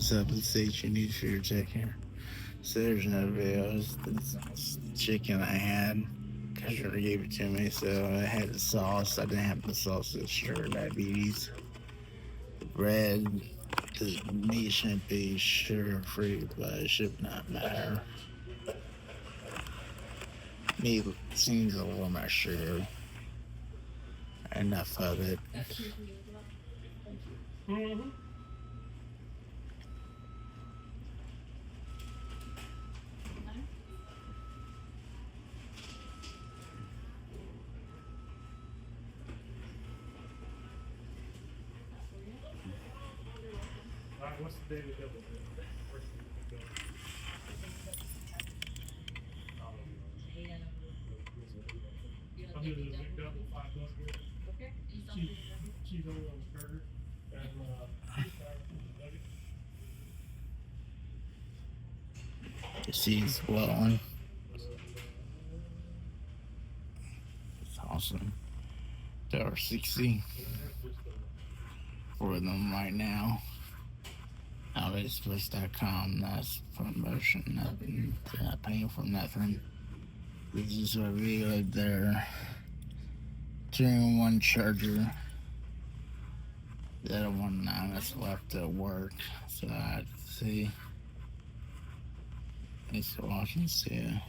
Supplicate you need for your chicken. So there's no videos. This chicken I had, customer gave it to me, so I had the sauce. I didn't have the sauce to sugar diabetes. The bread, the meat shouldn't be sugar free, but it should not matter. Meat seems a little more sugar. Enough of it. What's the daily double? I'm gonna do a big double, $5 cheese on the burger and nugget. She's well. It's awesome. $1.60 for them right now. Outletexpress.com. That's promotion. Nothing. They're not paying for nothing. This is a reload their 2-in-1 charger. The other one now that's left at work. So I see. Thanks for watching. See ya.